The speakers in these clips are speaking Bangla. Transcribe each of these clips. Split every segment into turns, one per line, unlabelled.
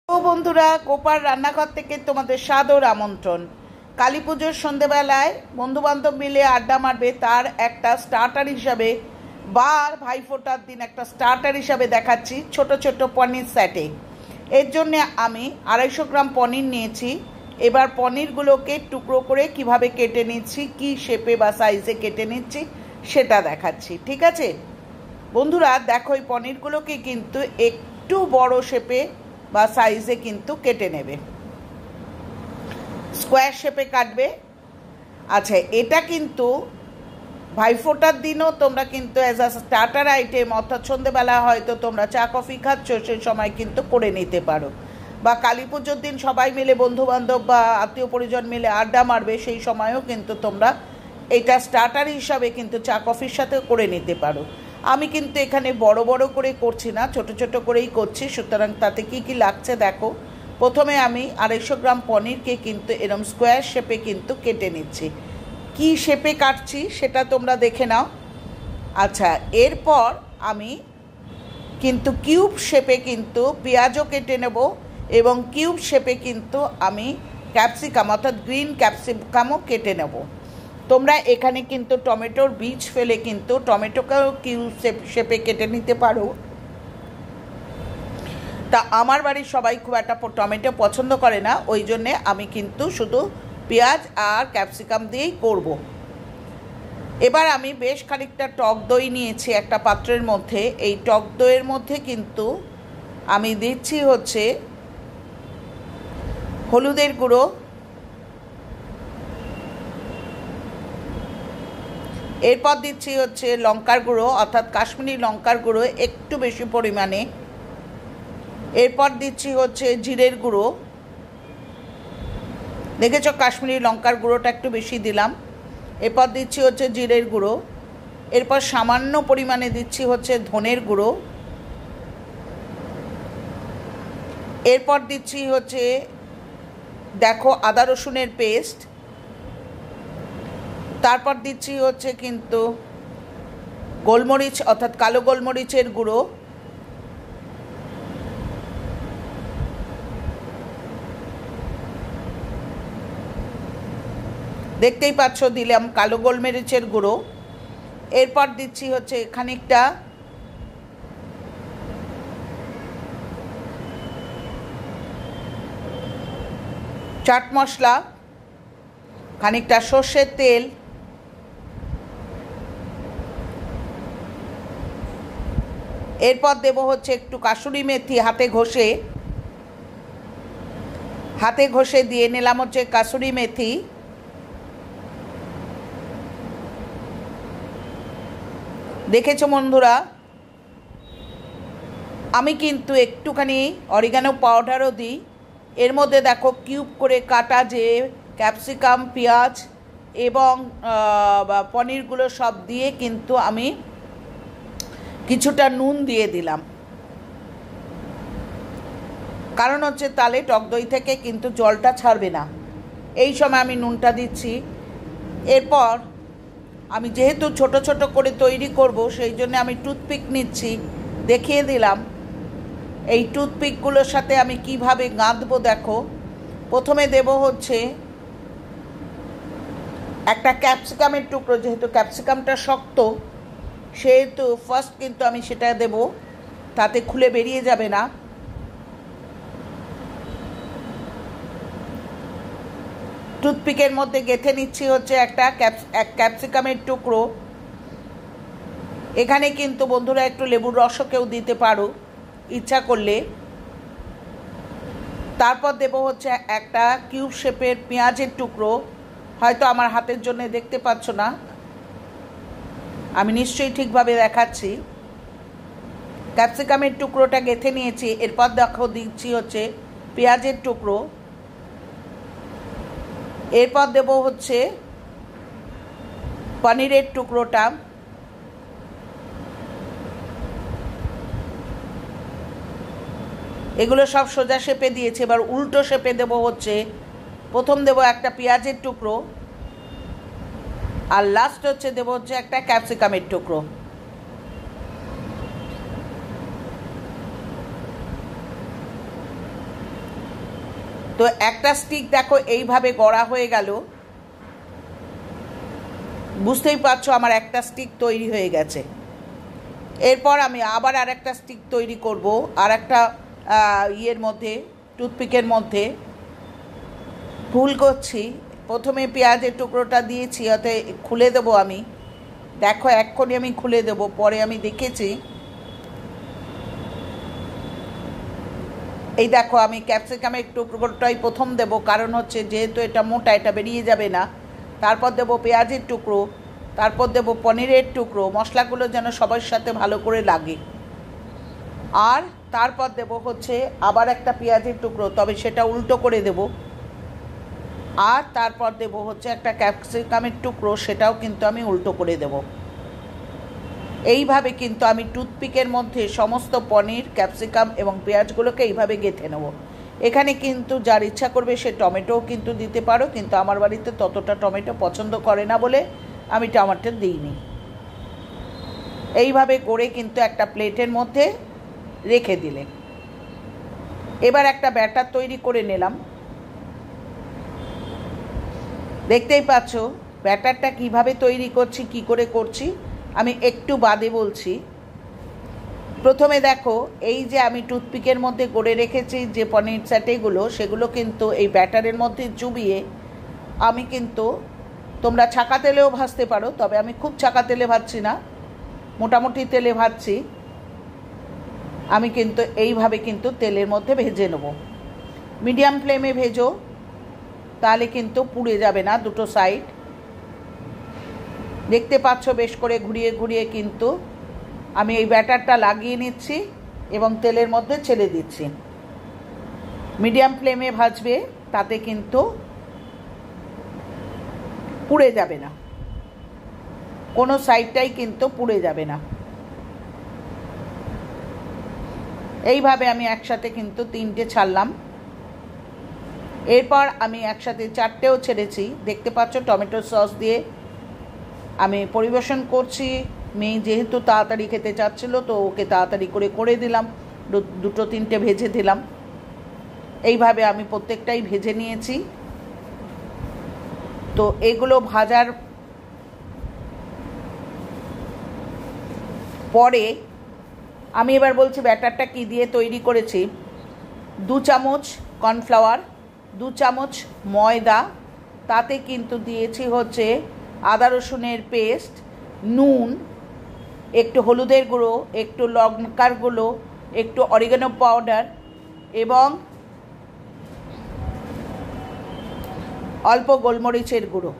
তো বন্ধুরা, গোপাল রান্নাঘর থেকে তোমাদের সাদর আমন্ত্রণ। কালী পুজোর সন্ধেবেলায় বন্ধুবান্ধব মিলে আড্ডা মারবে, তার একটা স্টার্টার হিসাবে বা ভাইফোঁটার দিন একটা স্টার্টার হিসাবে দেখাচ্ছি ছোট ছোট পনির সেটে। এর জন্যে আমি 250 গ্রাম পনির নিয়েছি। এবার পনিরগুলোকে টুকরো করে কিভাবে কেটে নিচ্ছি, কি শেপে বা সাইজে কেটে নিচ্ছি সেটা দেখাচ্ছি। ঠিক আছে বন্ধুরা, দেখো এই পনিরগুলোকে কিন্তু একটু বড় শেপে বা সাইজে কিন্তু কেটে নেবে, স্কোয়ার শেপে কাটবে। আচ্ছা, এটা কিন্তু ভাইফোঁটার দিনও তোমরা কিন্তু অ্যাজ আ স্টার্টার আইটেম, অর্থাৎ সন্ধেবেলা হয়তো তোমরা চা কফি খাচ্ছ, সেই সময় কিন্তু করে নিতে পারো। বা কালী পুজোর দিন সবাই মিলে বন্ধুবান্ধব বা আত্মীয় পরিজন মিলে আড্ডা মারবে, সেই সময়ও কিন্তু তোমরা এটা স্টার্টার হিসাবে কিন্তু চা কফির সাথে করে নিতে পারো। আমি কিন্তু এখানে বড় বড় করে করছি না, ছোট ছোট করেই করছি। সুতরাং তাতে কি কি লাগছে দেখো। প্রথমে আমি 250 গ্রাম পনিরকে কিন্তু এরম স্কোয়ার শেপে কিন্তু কেটে নিচ্ছি। কি শেপে কাটছি সেটা তোমরা দেখে নাও। আচ্ছা, এরপর আমি কিন্তু কিউব শেপে কিন্তু পেঁয়াজও কেটে নেব এবং কিউব শেপে কিন্তু আমি ক্যাপসিকাম অর্থাৎ গ্রিন ক্যাপসিকামও কেটে নেব। তোমরা এখানে কিন্তু টমেটোর বীজ ফেলে কিন্তু টমেটোকেও কিউব শেপে কেটে নিতে পারো। তা আমার বাড়ির সবাই খুব একটা টমেটো পছন্দ করে না, ওই জন্যে আমি কিন্তু শুধু পেঁয়াজ আর ক্যাপসিকাম দিয়েই করব। এবার আমি বেশ খানিকটা টক দই নিয়েছি একটা পাত্রের মধ্যে। এই টক দইয়ের মধ্যে কিন্তু আমি দিচ্ছি হচ্ছে হলুদের গুঁড়ো, এরপর দিচ্ছি হচ্ছে লঙ্কার গুঁড়ো অর্থাৎ কাশ্মীরি লঙ্কার গুঁড়ো একটু বেশি পরিমাণে, এরপর দিচ্ছি হচ্ছে জিরের গুঁড়ো। দেখেছো কাশ্মীরি লঙ্কার গুঁড়োটা একটু বেশি দিলাম। এরপর দিচ্ছি হচ্ছে জিরের গুঁড়ো, এরপর সামান্য পরিমাণে দিচ্ছি হচ্ছে ধনের গুঁড়ো, এরপর দিচ্ছি হচ্ছে দেখো আদা রসুনের পেস্ট, তারপর দিচ্ছি হচ্ছে কিন্তু গোলমরিচ অর্থাৎ কালো গোলমরিচের গুঁড়ো, দেখতেই পাচ্ছ দিলাম কালো গোলমরিচের গুঁড়ো। এরপর দিচ্ছি হচ্ছে খানিকটা চাট মশলা, খানিকটা সর্ষের তেল, এরপর দেব হচ্ছে একটু কাসুরি মেথি হাতে ঘষে দিয়ে নিলাম হচ্ছে কাসুরি মেথি। দেখেছো বন্ধুরা, আমি কিন্তু একটুখানি অরিগানো পাউডারও দিই। এর মধ্যে দেখো কিউব করে কাটা যে ক্যাপসিকাম, পেঁয়াজ এবং পনিরগুলো সব দিয়ে কিন্তু আমি কিছুটা নুন দিয়ে দিলাম, কারণ হচ্ছে তাহলে টক দই থেকে কিন্তু জলটা ছাড়বে না। এই সময় আমি নুনটা দিচ্ছি। এরপর আমি যেহেতু ছোট ছোট করে তৈরি করব, সেই জন্য আমি টুথপিক নিচ্ছি, দেখিয়ে দিলাম। এই টুথপিকগুলোর সাথে আমি কিভাবে গাঁথবো দেখো। প্রথমে দেব হচ্ছে একটা ক্যাপসিকামের টুকরো, যেহেতু ক্যাপসিকামটা শক্ত সেহেতু ফার্স্ট কিন্তু আমি সেটা দেব, তাতে খুলে বেরিয়ে যাবে না। টুথপিকের মধ্যে গেঁথে নিচ্ছি হচ্ছে একটা ক্যাপসিকামের টুকরো। এখানে কিন্তু বন্ধুরা একটু লেবুর রসও কেউ দিতে পারো ইচ্ছা করলে। তারপর দেব হচ্ছে একটা কিউব শেপের পেঁয়াজের টুকরো, হয়তো আমার হাতের জন্য দেখতে পাচ্ছ না, আমি নিশ্চয়ই ঠিকভাবে দেখাচ্ছি। ক্যাপসিকামের টুকরোটা গেঁথে নিয়েছি। এরপর দেখো দিচ্ছি হচ্ছে পেঁয়াজের টুকরো, এরপর দেব হচ্ছে পনিরের টুকরোটা, এগুলো সব সোজা শেপে দিয়েছে। এবার উল্টো শেপে দেব হচ্ছে, প্রথম দেব একটা পেঁয়াজের টুকরো আর লাস্ট হচ্ছে দেব হচ্ছে একটা ক্যাপসিকামের টুকরো। তো একটা স্টিক দেখো এইভাবে গড়া হয়ে গেল, বুঝতেই পারছো আমার একটা স্টিক তৈরি হয়ে গেছে। এরপর আমি আবার আর একটা স্টিক তৈরি করব, আর একটা ইয়ের মধ্যে, টুথপিকের মধ্যে। ভুল করছি, প্রথমে পেঁয়াজের টুকরোটা দিয়েছি, ওতে খুলে দেবো আমি। দেখো এক্ষুনি আমি খুলে দেবো, পরে আমি দেখেছি। এই দেখো আমি ক্যাপসিকামের টুকরোটাই প্রথম দেব, কারণ হচ্ছে যেহেতু এটা মোটা, এটা বেরিয়ে যাবে না। তারপর দেব পেঁয়াজের টুকরো, তারপর দেব পনিরের টুকরো, মশলাগুলো যেন সবার সাথে ভালো করে লাগে। আর তারপর দেব হচ্ছে আবার একটা পেঁয়াজের টুকরো, তবে সেটা উল্টো করে দেব। আর তারপর দেব হচ্ছে একটা ক্যাপসিকামের টুকরো, সেটাও কিন্তু আমি উল্টো করে দেব। এইভাবে কিন্তু আমি টুথপিকের মধ্যে সমস্ত পনির, ক্যাপসিকাম এবং পেঁয়াজগুলোকে এইভাবে গেঁথে নেব। এখানে কিন্তু যার ইচ্ছা করবে সে টমেটোও কিন্তু দিতে পারো, কিন্তু আমার বাড়িতে ততটা টমেটো পছন্দ করে না বলে আমি টমেটো দিইনি। এইভাবে করে কিন্তু একটা প্লেটের মধ্যে রেখে দিলে। এবার একটা ব্যাটার তৈরি করে নিলাম। দেখতেই পাচ্ছ ব্যাটারটা কিভাবে তৈরি করছি, কি করে করছি আমি একটু বাদে বলছি। প্রথমে দেখো এই যে আমি টুথপিকের মধ্যে গড়ে রেখেছি যে পনির স্যাটেগুলো, সেগুলো কিন্তু এই ব্যাটারের মধ্যে চুবিয়ে আমি কিন্তু, তোমরা ছাকা তেলেও ভাজতে পারো, তবে আমি খুব ছাকা তেলে ভাজছি না, মোটামুটি তেলে ভাজছি। আমি কিন্তু এইভাবে কিন্তু তেলের মধ্যে ভেজে নেব। মিডিয়াম ফ্লেমে ভেজো, তাহলে কিন্তু পুড়ে যাবে না দুটো সাইড। দেখতে পাচ্ছ বেশ করে ঘুরিয়ে ঘুরিয়ে কিন্তু আমি এই ব্যাটারটা লাগিয়ে নিচ্ছি এবং তেলের মধ্যে ছেড়ে দিচ্ছি। মিডিয়াম ফ্লেমে ভাজবে, তাতে কিন্তু পুড়ে যাবে না, কোনো সাইডটাই কিন্তু পুড়ে যাবে না। এইভাবে আমি একসাথে কিন্তু 3টে ছাড়লাম। এরপর আমি একসাথে 4টেও ছেড়েছি। দেখতে পাচ্ছ টমেটো সস দিয়ে আমি পরিবেশন করছি। মেয়ে যেহেতু তাড়াতাড়ি খেতে চাচ্ছিল, তো ওকে তাড়াতাড়ি করে দিলাম, 2-3টে ভেজে দিলাম। এইভাবে আমি প্রত্যেকটাই ভেজে নিয়েছি। তো এগুলো ভাজার পরে আমি এবার বলছি ব্যাটারটা কি দিয়ে তৈরি করেছি। 2 চামচ কর্নফ্লাওয়ার, 2 চামচ ময়দা, তাতে কিন্তু দিয়েছি হচ্ছে আদা রসুনের পেস্ট, নুন, একটু হলুদের গুঁড়ো, একটু লঙ্কার গুঁড়ো, একটু অরিগানো পাউডার এবং অল্প গোলমরিচের গুঁড়ো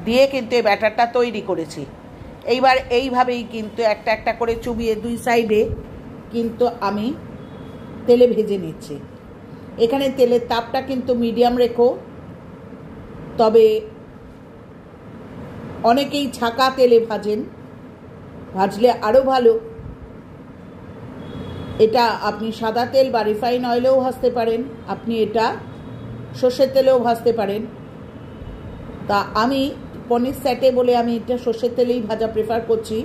দিয়ে কিন্তু এই ব্যাটারটা তৈরি করেছি। এইবার এইভাবেই কিন্তু একটা একটা করে চুবিয়ে 2 সাইডে কিন্তু আমি তেলে ভেজে নিচ্ছি। এখানে তেলের তাপটা কিন্তু মিডিয়াম রেখো, তবে অনেকেই ছাকা তেলে ভাজেন, ভাজলে আরও ভালো। এটা আপনি সাদা তেল বা রিফাইন অয়েলেও ভাজতে পারেন, আপনি এটা সর্ষের তেলেও ভাজতে পারেন। তা আমি পনির স্যাটে বলে আমি এটা সর্ষের তেলেই ভাজা প্রেফার করছি।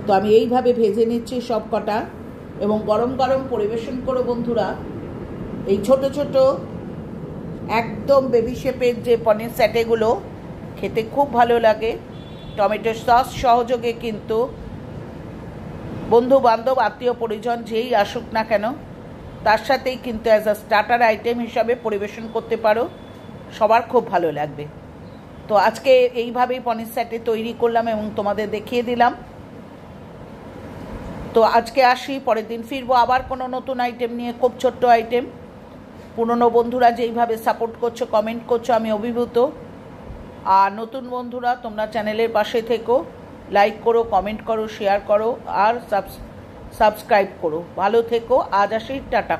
তো আমি এইভাবে ভেজে নিচ্ছি সব কটা এবং গরম গরম পরিবেশন করো বন্ধুরা। এই ছোট ছোট একদম বেবি শেপের যে পনির স্যাটেগুলো খেতে খুব ভালো লাগে। টমেটো সস সহযোগে কিন্তু বন্ধু বান্ধব, আত্মীয় পরিজন যেই আসুক না কেন, তার সাথেই কিন্তু অ্যাজ আ স্টার্টার আইটেম হিসাবে পরিবেশন করতে পারো, সবার খুব ভালো লাগবে। তো আজকে এইভাবেই পনির স্যাটে তৈরি করলাম এবং তোমাদের দেখিয়ে দিলাম। তো আজকে আসি, পরের দিন ফিরবো আবার কোনো নতুন আইটেম নিয়ে, খুব ছোট্ট আইটেম। পুরনো বন্ধুরা যেইভাবে সাপোর্ট করছো, কমেন্ট করছো, আমি অভিভূত। আর নতুন বন্ধুরা তোমরা চ্যানেলের পাশে থেকো, লাইক করো, কমেন্ট করো, শেয়ার করো আর সাবস্ক্রাইব করো। ভালো থেকো, আজ আসি, টাটা।